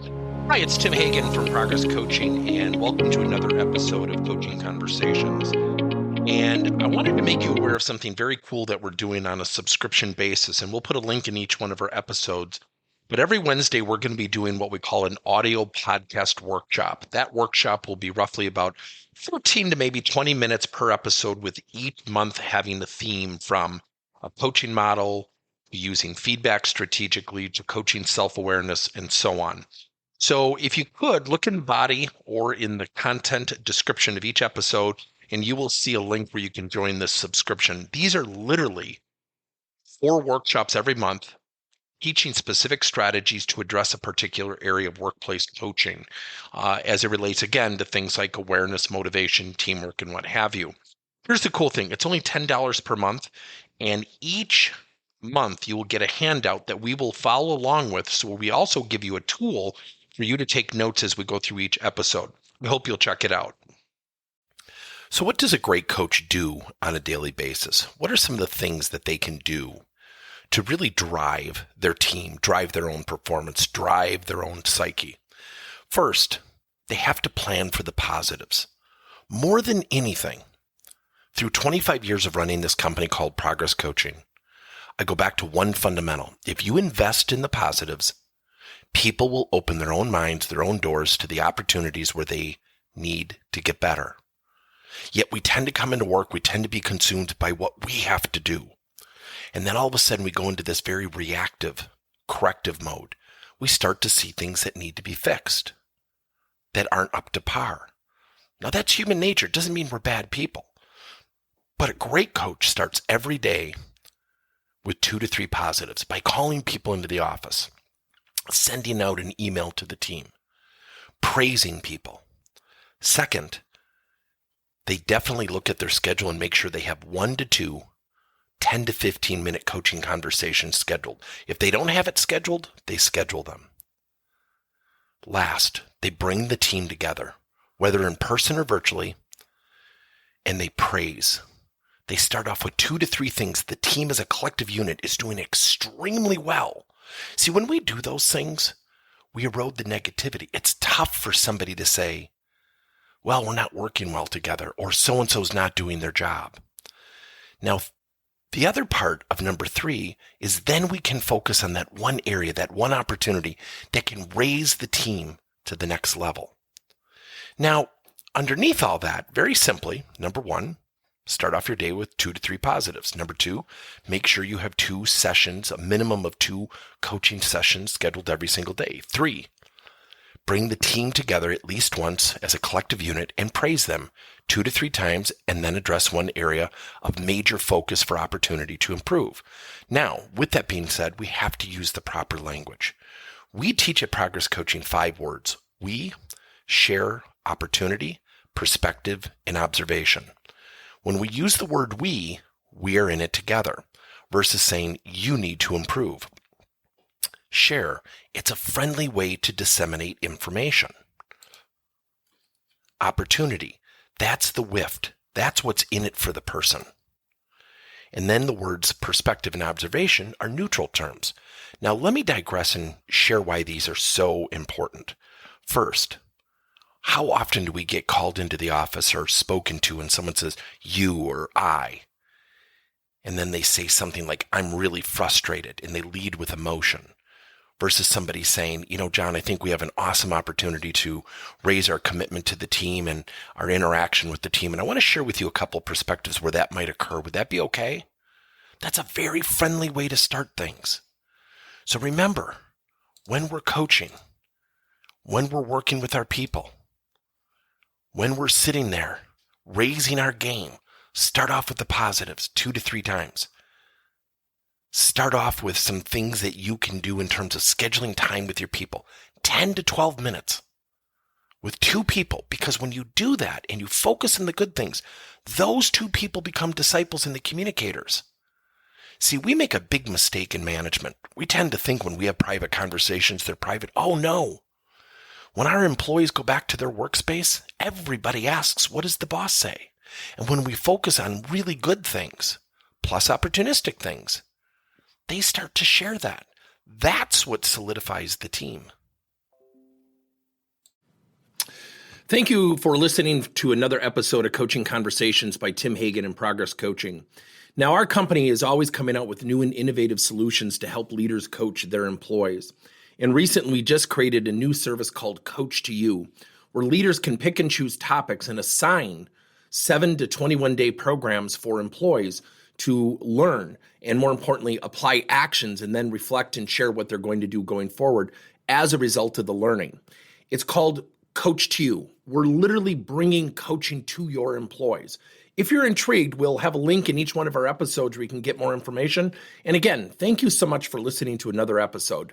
Hi, it's Tim Hagen from Progress Coaching, and welcome to another episode of Coaching Conversations. And I wanted to make you aware of something very cool that we're doing on a subscription basis, and we'll put a link in each one of our episodes. But every Wednesday, we're going to be doing what we call an audio podcast workshop. That workshop will be roughly about 14 to maybe 20 minutes per episode, with each month having a theme from a coaching model, using feedback strategically, to coaching self-awareness, and so on. So if you could look in the body or in the content description of each episode, and you will see a link where you can join this subscription. These are literally 4 workshops every month teaching specific strategies to address a particular area of workplace coaching as it relates, again, to things like awareness, motivation, teamwork, and what have you. Here's the cool thing. It's only $10 per month, and each month you will get a handout that we will follow along with. So we also give you a tool for you to take notes as we go through each episode. We hope you'll check it out. So what does a great coach do on a daily basis? What are some of the things that they can do to really drive their team, drive their own performance, drive their own psyche? First, they have to plan for the positives. More than anything, through 25 years of running this company called Progress Coaching, I go back to one fundamental. If you invest in the positives, people will open their own minds, their own doors to the opportunities where they need to get better. Yet we tend to come into work, we tend to be consumed by what we have to do. And then all of a sudden we go into this very reactive, corrective mode. We start to see things that need to be fixed, that aren't up to par. Now that's human nature. It doesn't mean we're bad people. But a great coach starts every day with 2 to 3 positives by calling people into the office, sending out an email to the team, praising people. Second, they definitely look at their schedule and make sure they have 1 to 2 10 to 15 minute coaching conversations scheduled. If they don't have it scheduled, they schedule them. Last, they bring the team together, whether in person or virtually, and they praise. They start off with 2 to 3 things the team as a collective unit is doing extremely well. See, when we do those things, we erode the negativity. It's tough for somebody to say, well, we're not working well together, or so-and-so's not doing their job. Now, the other part of number 3 is then we can focus on that one area, that one opportunity that can raise the team to the next level. Now, underneath all that, very simply, number 1, start off your day with 2 to 3 positives. Number 2, make sure you have 2 sessions, a minimum of 2 coaching sessions scheduled every single day. 3, bring the team together at least once as a collective unit and praise them 2 to 3 times, and then address one area of major focus for opportunity to improve. Now, with that being said, we have to use the proper language. We teach at Progress Coaching 5 words. We, share, opportunity, perspective, and observation. When we use the word we are in it together versus saying you need to improve. Share, it's a friendly way to disseminate information. Opportunity, that's the whiff. That's what's in it for the person. And then the words perspective and observation are neutral terms. Now let me digress and share why these are so important. First, how often do we get called into the office or spoken to and someone says you or I? And then they say something like, I'm really frustrated, and they lead with emotion. Versus somebody saying, John, I think we have an awesome opportunity to raise our commitment to the team and our interaction with the team. And I want to share with you a couple of perspectives where that might occur. Would that be okay? That's a very friendly way to start things. So remember, when we're coaching, when we're working with our people, when we're sitting there raising our game, start off with the positives 2 to 3 times. Start off with some things that you can do in terms of scheduling time with your people, 10 to 12 minutes with 2 people, because when you do that and you focus on the good things, those 2 people become disciples and the communicators. See, we make a big mistake in management. We tend to think when we have private conversations, they're private. Oh no. When our employees go back to their workspace, everybody asks, what does the boss say? And when we focus on really good things, plus opportunistic things, they start to share that. That's what solidifies the team. Thank you for listening to another episode of Coaching Conversations by Tim Hagen and Progress Coaching. Now, our company is always coming out with new and innovative solutions to help leaders coach their employees. And recently, we just created a new service called Coach to You, where leaders can pick and choose topics and assign 7 to 21-day programs for employees to learn and, more importantly, apply actions and then reflect and share what they're going to do going forward as a result of the learning. It's called Coach to You. We're literally bringing coaching to your employees. If you're intrigued, we'll have a link in each one of our episodes where you can get more information. And again, thank you so much for listening to another episode.